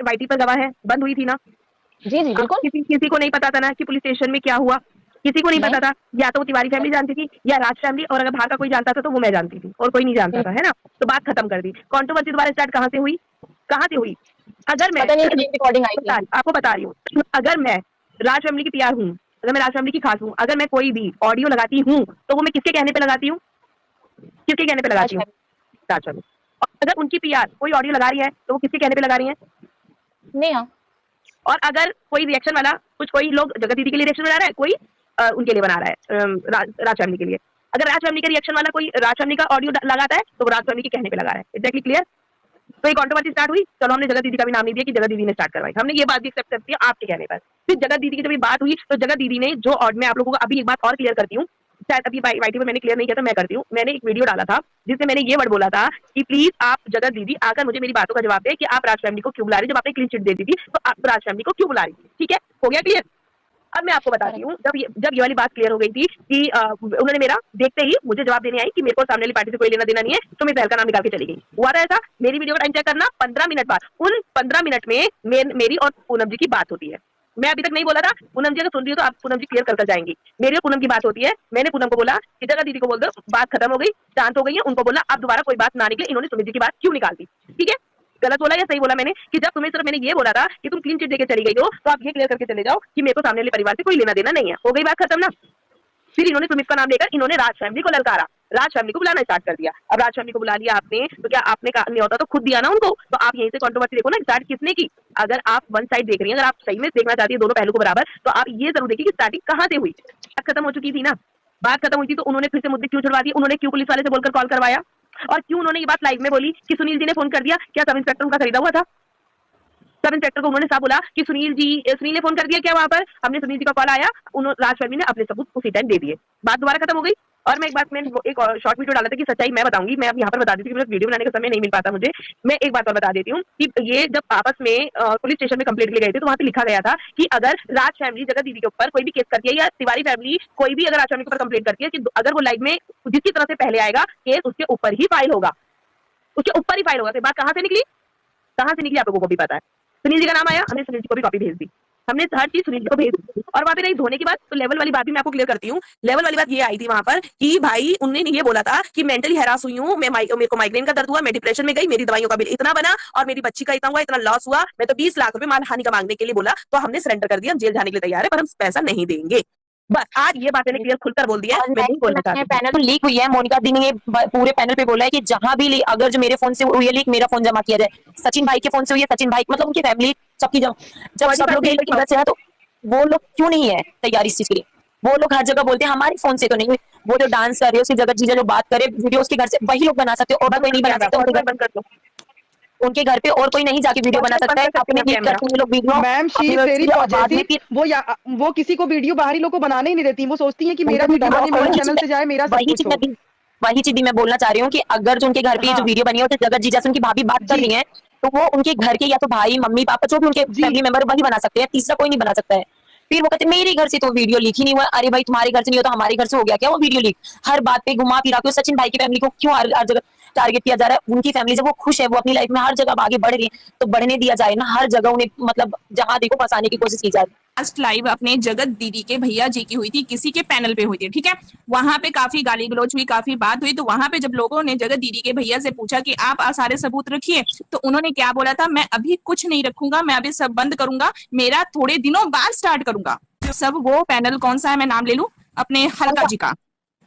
YT पर गवाह है, बंद हुई थी ना। जी जी बिल्कुल। किसी को नहीं पता था ना कि पुलिस स्टेशन में क्या हुआ, किसी को नहीं पता था। या तो वो तिवारी फैमिली जानती थी या राज फैमिली, और अगर बाहर का कोई जानता था तो वो मैं जानती थी, और कोई नहीं जानता था, है ना। तो बात खत्म कर दी। कंट्रोवर्सी दोबारा स्टार्ट कहाँ से हुई, कहाँ से हुई? अगर मैं पता नहीं कि रिकॉर्डिंग आई थी। आपको बता रही हूँ, अगर मैं राज फैमिली की पीआर हूँ, अगर मैं राज फैमिली की खास हूँ, अगर मैं कोई भी ऑडियो लगाती हूँ तो वो मैं किसके कहने पे लगाती हूँ, किसके कहने पे लगाती हूँ? राज फैमिली। और अगर उनकी पीआर कोई ऑडियो लगा रही है तो वो किसके कहने पे लगा रही है? नेहा। और अगर कोई रिएक्शन वाला, कोई लोग जगत दीदी के लिए रिएक्शन बना रहा है, कोई उनके लिए बना रहा है, राज फैमिली के लिए। अगर राज फैमिली का रिएक्शन वाला कोई राज फैमिली का ऑडियो लगाता है तो वो राज फैमिली के कहने पे लगा रहा है। Exactly clear. तो एक कंट्रोवर्सी स्टार्ट हुई, चलो हमने जगत दीदी का भी नाम नहीं दिया कि जगत दीदी ने स्टार्ट करवाई, हमने ये बात भी एक्सेप्ट करती है आपके कहने पर। फिर जगत दीदी की जब ये बात हुई तो जगत दीदी ने जो, और मैं आप लोगों को अभी एक बात और क्लियर करती हूँ, शायद अभी वाईटी में मैंने क्लियर नहीं किया था, मैं करती हूँ। मैंने एक वीडियो डाला था जिसमें मैंने ये वर्ड बोला था कि प्लीज आप जगत दीदी आकर मुझे मेरी बातों का जवाब दे कि आप राज फैमिली को क्यों बुला रही, जब आपने क्लीन चिट दे दी थी तो आप राज फैमिली को क्यों बुला रही थी। ठीक है, हो गया क्लियर। अब मैं आपको बताती हूँ, जब ये वाली बात क्लियर हो गई थी कि उन्होंने मेरा देखते ही मुझे जवाब देने आई कि मेरे को सामने वाली पार्टी से कोई लेना देना नहीं है, तो मैं पहल का नाम निकाल के चली गई। हुआ था ऐसा, मेरी वीडियो का टाइम चेक करना, 15 मिनट बाद, उन 15 मिनट में मेरी और पूनम जी की बात होती है। मैं अभी तक नहीं बोला था, पूनम जी अगर सुन रही हो तो आप पूनम जी क्लियर कर जाएंगी। मेरी और पूनम की बात होती है, मैंने पूनम को बोला कि जगह दीदी को बोल दो बात खत्म हो गई, शांत हो गई है, उनको बोला अब दोबारा कोई बात ना निकले, इन्होंने सुमित जी की बात क्यों निकाल दी। ठीक है, गलत बोला या सही बोला मैंने? कि जब तुम्हें सिर्फ मैंने ये बोला था कि तुम क्लीन चिट देके चली गई हो तो आप ये क्लियर करके चले जाओ कि मेरे को सामने वाले परिवार से कोई लेना देना नहीं है। हो गई बात खत्म ना। फिर इन्होंने सुमित का नाम लेकर इन्होंने राज फैमिली को ललकारा, राज फैमिली को बुलाना स्टार्ट कर दिया। अब राज फैमिली को बुला लिया आपने, तो क्या आपने नहीं होता तो खुद दिया ना उनको। तो आप यहीं से कंट्रोवर्सी देखो ना, स्टार्ट किसने की। अगर आप वन साइड देख रही हैं, अगर आप सही में देखना चाहती है दोनों पहलू को बराबर, तो आप ये जरूर देखिए कि स्टार्टिंग कहाँ से हुई। बात खत्म हो चुकी थी ना, बात खत्म हुई थी तो उन्होंने फिर से मुद्दे क्यों छुड़वा दिए, उन्होंने क्यों पुलिस वाले से बोलकर कॉल करवाया, और क्यों उन्होंने ये बात लाइव में बोली कि सुनील जी ने फोन कर दिया। क्या सब इंस्पेक्टर उनका खरीदा हुआ था? सब इंस्पेक्टर को उन्होंने साफ बोला कि सुनील ने फोन कर दिया क्या वहां पर, हमने सुनील जी का कॉल आया, राज फैमिली ने अपने सबूत उसी टाइम दे दिए, बात दोबारा खत्म हो गई। और मैं एक शॉर्ट वीडियो डाला था कि सच्चाई मैं बताऊंगी, मैं अब यहाँ पर बता देती हूँ, वीडियो बनाने का समय नहीं मिल पाता मुझे। मैं एक बात और बता देती हूँ कि ये जब आपस में पुलिस स्टेशन में कंप्लेंट के लिए गए थे तो वहां पे लिखा गया था कि अगर राज फैमिली जगत दीदी के ऊपर कोई भी केस करती है या तिवारी फैमिली कोई भी अगर राज फैमिली के ऊपर कंप्लेंट करती है कि अगर वो लाइव में जिसकी तरफ से पहले आएगा केस उसके ऊपर ही फाइल होगा, उसके ऊपर ही फाइल होगा। तो बात कहाँ से निकली, कहाँ से निकली आप लोगों को भी पता है। सुनील जी का नाम आया, हमने सुनील जी को भी कॉपी भेज दी, हमने हर चीज सुनील जी को भेज दी। और वहां पे रही धोने की बात, तो लेवल वाली बात भी मैं आपको क्लियर करती हूँ। लेवल वाली बात ये आई थी वहां पर कि भाई उन्होंने ये बोला था कि मेंटली हैरास हुई हूँ, मेरे को माइग्रेन का दर्द हुआ, मैं डिप्रेशन में गई, मेरी दवाइयों का बिल इतना बना और मेरी बच्ची का इतना हुआ, इतना लॉस हुआ, मैं तो 20 लाख रुपए मानहानि का मांगने के लिए बोला, तो हमने सरेंडर कर दिया, हम जेल जाने के लिए तैयार है पर हम पैसा नहीं देंगे। बस आज ये बात मैंने क्लियर खुलकर बोल दिया है, मैं नहीं बोलना चाहती। पैनल लीक हुई है, मोनिका दी ने ये पूरे पैनल पे बोला है कि जहां भी अगर जो मेरे फोन से हुई है लीक, मेरा फोन जमा किया जाए। सचिन भाई के फोन से हुई है, सचिन भाई मतलब उनकी फैमिली सबकी जब सब लोग इधर से है तो वो लोग क्यों नहीं है तैयार इस चीज के लिए। वो लोग हर जगह बोलते हैं हमारे फोन से तो नहीं हुई, वो जो डांस कर रहे हो उसकी जगह जीजा जो बात करे वीडियो उसके घर से वही लोग बना सकते हो, और कोई नहीं बना सकते। उनके घर पे और कोई नहीं जाके वीडियो बना सकता है, अपने क्लिक करते हैं लोग video. Ma'am she is very positive, वो किसी को वीडियो बाहरी लोग को बनाने ही नहीं देती, वो सोचती है कि मेरा वीडियो बने मेरे चैनल से जाए, मेरा सब कुछ हो। वही चीज मैं बोलना चाह रही हूँ कि अगर जो उनके घर पे जो वीडियो बनी है तो जगत जी जैसे उनकी भाभी बात कर रही है तो वो उनके घर के या तो भाई मम्मी पापा जो भी उनके फैमिली मेंबर वही बना सकते हैं, तीसरा कोई नहीं बना सकता है। फिर वो कहते मेरे घर से तो वीडियो लीक ही नहीं हुआ, अरे भाई तुम्हारे घर से नहीं हो तो हमारे घर से हो गया क्या वो वीडियो लीक। हर बात पे घुमा फिरा के सचिन भाई की फैमिली को क्यों हर जगह टारगेट किया जा रहा है। उनकी फैमिली जब वो खुश है, वो अपनी लाइफ में हर जगह आगे बढ़ रही है तो बढ़ने दिया जाए ना, हर जगह उन्हें मतलब जहां देखो फंसाने की कोशिश की जाए। लास्ट लाइव अपने जगत दीदी के भैया जी की हुई थी, किसी के पैनल पे हुई थी, ठीक है। वहां पे काफी गाली गलौज हुई, काफी बात हुई, तो वहां पे जब लोगों ने जगत दीदी के भैया से पूछा कि आप सारे सबूत रखिए, तो उन्होंने क्या बोला था, मैं अभी कुछ नहीं रखूंगा, मैं अभी सब बंद करूंगा, मेरा थोड़े दिनों बाद स्टार्ट करूंगा। सब वो पैनल कौन सा है मैं नाम ले लूं, अपने हल्का जी का,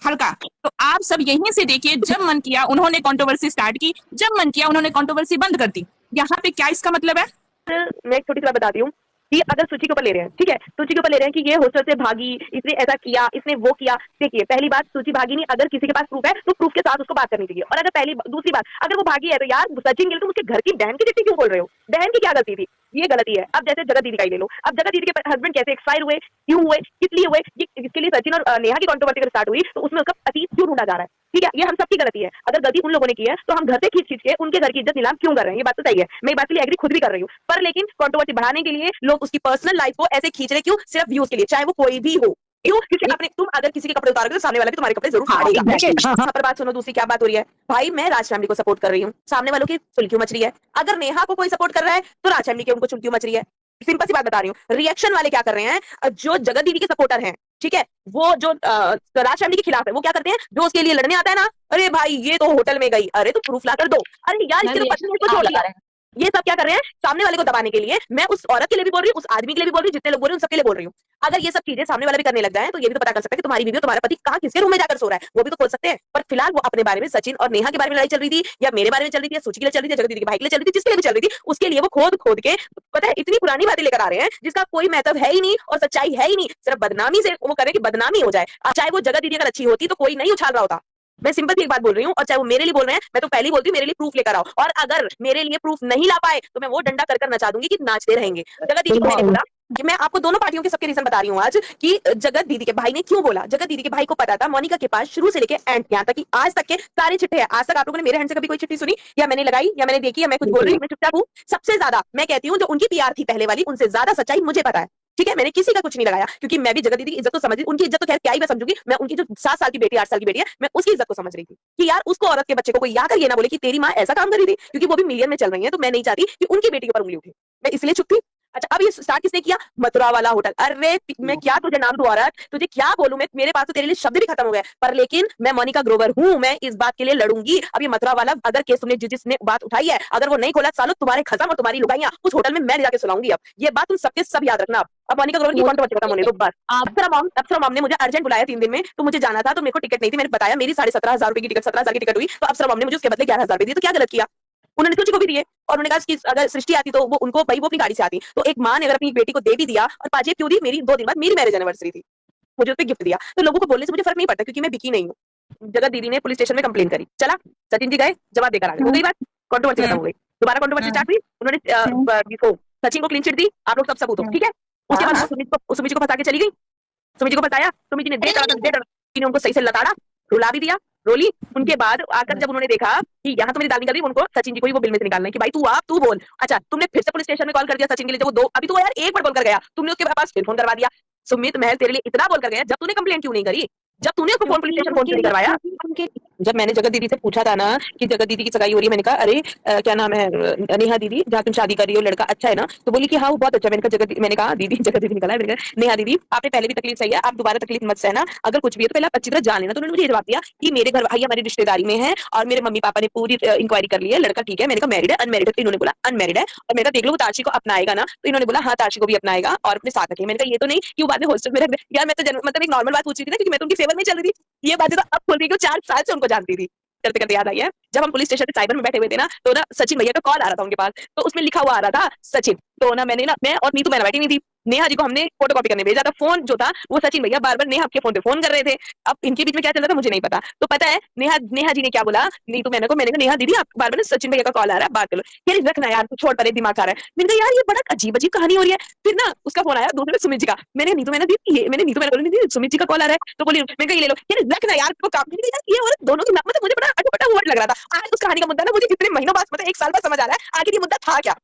हल्का। तो आप सब यहीं से देखिए, जब मन किया उन्होंने कंट्रोवर्सी स्टार्ट की, जब मन किया उन्होंने कंट्रोवर्सी बंद कर दी। यहाँ पे क्या इसका मतलब है? मैं एक छोटी सी बात बताती हूँ कि अगर सूची के ऊपर ले रहे हैं, ठीक है, सूची के ऊपर ले रहे हैं कि ये हॉस्टल से भागी, इसने ऐसा किया, इसने वो किया। देखिए पहली बात, सूची भागी नहीं, अगर किसी के पास प्रूफ है तो प्रूफ के साथ उसको बात करनी चाहिए। और अगर दूसरी बात, अगर वो भागी है तो यार सचिन गिल तुम उसके घर की बहन की जितनी क्यों बोल रहे हो? बहन की क्या गलती थी? ये गलती है। अब जैसे जगत दीदी का ही ले लो, अब जगत दीदी के हस्बैंड कैसे एक्सपायर हुए, क्यों हुए, किस लिए हुए, इसके लिए सचिन और नेहा की कंट्रोवर्सी स्टार्ट हुई तो उसमें उसका अतीत क्यों ढूंढा जा रहा है? ठीक है, ये हम सबकी गलती है। अगर गलती उन लोगों ने की है तो हम घर से खींच के उनके घर की इज्जत नीलाम क्यों कर रहे हैं? ये बात तो सही है, मैं बात के लिए एग्री खुद भी कर रही हूँ, पर लेकिन कंट्रोवर्सी बढ़ाने के लिए लोग उसकी पर्सनल लाइफ को ऐसे खींच रहे क्यों? सिर्फ व्यूज के लिए, चाहे वो कोई भी हो। क्यों? क्योंकि अपने तुम अगर किसी के कपड़े उतारोगे तो सामने वाला भी तुम्हारे कपड़े जरूर फाड़ेगा। यहाँ पर बात सुनो, दूसरी क्या बात हो रही है भाई, मैं राज फैमिली को सपोर्ट कर रही हूँ, सामने वालों की चुल क्यों मच रही है? अगर नेहा को कोई सपोर्ट कर रहा है तो राज फैमिली के उनको चुल क्यों मच रही है? सिंपल सी बात बता रही हूँ। रिएक्शन वाले क्या कर रहे हैं, जो जगत दीदी के सपोर्टर हैं, ठीक है, वो जो राज फैमिली के खिलाफ है, वो क्या करते हैं, जो उसके लिए लड़ने आता है ना, अरे भाई ये तो होटल में गई, अरे तो प्रूफ ला कर दो, अरे यार इसके तो पत्नी को छोड़ दिया। ये सब क्या कर रहे हैं, सामने वाले को दबाने के लिए। मैं उस औरत के लिए भी बोल रही हूँ, उस आदमी के लिए भी बोल रही हूँ, जितने लोग बोल रहे हैं उन सबके लिए बोल रही हूँ। अगर ये सब चीजें सामने वाले भी करने लग जाए तो ये भी तो पता कर सकते हैं कि तुम्हारी वीडियो तुम्हारा पति कहाँ किसके रूम में जाकर सो रहा है, वो भी तो खोल सकते हैं। पर फिलहाल वो अपने बारे में, सचिन और नेहा के बारे में लड़ाई चल रही थी, या मेरे बारे में चल रही थी, या सूची के लिए चल रही थी, जगत दीदी के भाई के लिए चल रही थी, जिसके लिए भी चल रही थी, उसके लिए वो खोद खोद के पता है इतनी पुरानी बातें लेकर आ रहे हैं जिसका कोई मतलब है ही नहीं और सच्चाई है ही नहीं। सिर्फ बदनामी से वो करे कि बदनामी हो जाए। चाहे वो जगत दीदी अगर अच्छी होती तो कोई नहीं उछाल रहा होता। मैं सिंपल सी एक बात बोल रही हूँ, और चाहे वो मेरे लिए बोल रहे हैं, मैं तो पहले ही बोलती हूँ मेरे लिए प्रूफ लेकर आओ। और अगर मेरे लिए प्रूफ नहीं ला पाए तो मैं वो डंडा कर नचा दूंगी कि नाचते रहेंगे। जगत दीदी को मैंने बोला कि मैं आपको दोनों पार्टियों के सबके रीजन बता रही हूँ आज कि जगत दीदी के भाई ने क्यों बोला। जगत दीदी के भाई को पता था मोनिका के पास शुरू से लेके एंड यहाँ तक कि आज तक के सारे चिट्ठे हैं। आज तक आप लोगों ने मेरे हैंड से कभी कोई चिट्ठी सुनी, या मैंने लगाई, या मैंने देखी, या मैं कुछ बोल रही हूँ, मैं चुपचाप हूँ। सबसे ज्यादा मैं कहती हूँ जो उनकी पीआर थी पहले वाली, उनसे ज्यादा सच्चाई मुझे पता है, ठीक है। मैंने किसी का कुछ नहीं लगाया, क्योंकि मैं भी जगत दीदी की इज्जत तो समझ रही, उनकी इज्जत तो खैर क्या ही मैं समझूंगी। मैं उनकी जो 7 साल की बेटी, 8 साल की बेटी है, मैं उसकी इज्जत को समझ रही थी कि यार उसको, औरत के बच्चे को कोई आकर ये ना बोले कि तेरी माँ ऐसा काम कर रही थी, क्योंकि वो भी मिलियन में चल रही है। तो मैं नहीं चाहती कि उनकी बेटी के ऊपर उंगली उठे, मैं इसलिए चुप थी। अच्छा, अब ये स्टार्ट किसने किया? मथुरा वाला होटल। अरे मैं क्या तुझे नाम दूं औरत, तुझे क्या बोलूं मैं, मेरे पास तो तेरे लिए शब्द भी खत्म हो गए। पर लेकिन मैं मोनिका ग्रोवर हूं, मैं इस बात के लिए लड़ूंगी। अब ये मथुरा वाला अगर केस तुमने जिसने बात उठाई है, अगर वो नहीं खोला, सालों तुम्हारे खत्म और तुम्हारी लुगाइयां उस होटल में मैं जाके सुनाऊंगी। अब ये बात तुम सबके सब याद रखना। अब मोनिका ग्रोवर की कंट्रोवर्सी खत्म होने दो बस। अप्सरा मॉम ने मुझे अर्जेंट बुलाया 3 दिन में, तो मुझे जाना था, तो मेरे को टिकट नहीं थी। मैंने बताया मेरी 17,500 रुपए की टिकट, 17,000 की टिकट हुई, तो अप्सरा मॉम ने मुझे उसके बदले 11,000 रुपए दिए। तो क्या गलत किया? उन्होंने तुझे को भी दिए, और उन्होंने कहा कि अगर सृष्टि आती तो वो उनको भाई वो अपनी गाड़ी से आती। तो एक माँ ने अगर अपनी बेटी को दे भी दिया, और 5 क्यों दी, मेरी 2 दिन बाद मेरी मैरिज एनिवर्सरी थी, मुझे उस पर गिफ्ट दिया। तो लोगों को बोलने से मुझे फर्क नहीं पड़ता, क्योंकि मैं बिकी नहीं हूँ। जगत दीदी ने पुलिस स्टेशन में कंप्लेन करी, चला, सचिन जी गए, जवाब देकर आ गए, हो गई बात, कंट्रोवर्सी खत्म हो गई। दोबारा कंट्रोवर्सी स्टार्ट हुई, उन्होंने सचिन को क्लीन चिट दी, आप लोग सब सबूत हो, ठीक है। उसके बाद सुमित जी को फंसा के चली गई। सुमित जी को बताया, सुमित जी ने दे उनको सही से लताड़ा, रुला भी दिया, रोली। उनके बाद आकर जब उन्होंने देखा कि यहाँ तो मेरी दाल निकल रही, उनको सचिन जी को ही वो बिल में से निकालना है कि भाई तू बोल। अच्छा, तुमने फिर से पुलिस स्टेशन में कॉल कर दिया सचिन के लिए, जब वो 2 अभी तो वो यार 1 बार कॉल कर गया, तुमने उसके पास फिर फोन करवा दिया। सुमित महल तेरे लिए इतना बोल कर गया, जब तूने कंप्लेंट क्यों नहीं करी, जब तूने उसको फोन पुलिस स्टेशन फोन क्यों नहीं करवाया? जब मैंने जगत दीदी से पूछा था ना कि जगत दीदी की सगाई हो रही है, मैंने कहा अरे क्या नाम है, नेहा दीदी जहाँ तुम शादी कर रही हो लड़का अच्छा है ना? तो बोली कि हाँ वो बहुत अच्छा। मैंने कहा दीदी, जगत दीदी निकला है, नेहा दीदी आपने पहले भी तकलीफ सही है, आप दोबारा तकलीफ मत सहना, अगर कुछ भी है तो पहले आप अच्छी तरह जान लेना। तो उन्होंने मुझे जवाब दिया कि मेरे घर भाई हमारी रिश्तेदारी में है, और मेरे मम्मी पापा ने पूरी इंक्वायरी कर ली है, लड़का ठीक है। मैंने कहा मैरिड है, अनमेरिड है? तो इन्होंने बोला अनमेरिड है। और मैंने कहा देख लो वो तारशी को अपनाएगा ना? तो इन्होंने बोला हाँ तारशी को भी अपनाएगा और अपने साथ रखेगा। मैंने कहा ये तो नहीं कि वो बाद में हॉस्टल में रख दे। यार मैं तो मतलब एक नॉर्मल बात पूछ रही थी ना, क्योंकि मैं तो उनकी फेवर में चल रही थी। ये बातें तो अब खुल रही है, 4 साल से उनको जानती थी। करते करते याद आई है, जब हम पुलिस स्टेशन साइबर में बैठे हुए थे ना, तो ना सचिन भैया का कॉल आ रहा था उनके पास, तो उसमें लिखा हुआ आ रहा था सचिन। तो ना मैं और नीतू मैंने बैठी नहीं थी, नेहा जी को हमने फोटोकॉपी करने भेजा था। फोन जो था वो सचिन भैया बार बार नेहा के फोन पे फोन कर रहे थे। अब इनके बीच में क्या चल रहा था मुझे नहीं पता। तो पता है नेहा जी ने क्या बोला, नीतू मैंने कहा नेहा दीदी आप बार बार सचिन भैया का कॉल आ रहा है, बात कर लो। यार रखना यार, तू छोड़, पर दिमाग खा रहा है। मैंने कहा यार ये बड़ा अजीब कहानी हो रही है। फिर ना उसका फोन आया दूसरे सुमित जी का, मैंने नीतू मैंने सुमित जी का कॉल आ रहा है, तो बोली मैं कहा ये ले लो। यार रखना यार, को काम नहीं, ये और दोनों की मतलब मुझे बड़ा अटपटा वर्ड लग रहा था। आज उस कहानी का मुद्दा ना मुझे कितने महीनों बाद, मतलब 1 साल बाद समझ आ रहा है आखिर ये मुद्दा था क्या।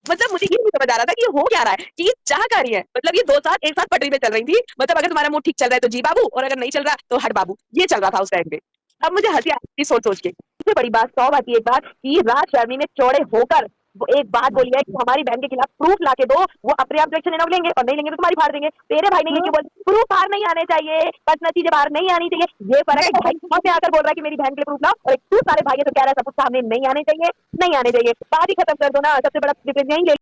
मतलब मुझे ये नहीं समझ आ रहा था कि ये हो क्या रहा है, कि ये चाह क्या रही है। मतलब ये 2 साल 1 साल पटरी पे चल रही थी। मतलब अगर तुम्हारा मूड ठीक चल रहा है तो जी बाबू, और अगर नहीं चल रहा तो हट बाबू, ये चल रहा था उस टाइम पे। अब मुझे हंसी आती सोच के। सबसे बड़ी बात 100 बात एक बात कि राज शर्मी ने चौड़े होकर वो एक बात बोली है कि हमारी बहन के खिलाफ प्रूफ लाके दो, वो अपने आप इलेक्शन इनाम लेंगे, और नहीं लेंगे तो तुम्हारी फाड़ देंगे। तेरे भाई ने ये क्यों बोल, प्रूफ बाहर नहीं आने चाहिए, बस नतीजे बाहर नहीं आनी चाहिए। ये फर्क है, भाई वहां पे आकर बोल रहा है कि मेरी बहन के लिए प्रूफ लाओ, और तू सारे भाई तो कह रहा है सब कुछ सामने नहीं आने चाहिए, नहीं आने चाहिए। बात ही खत्म कर दो ना, सबसे बड़ा डिफरेंस यही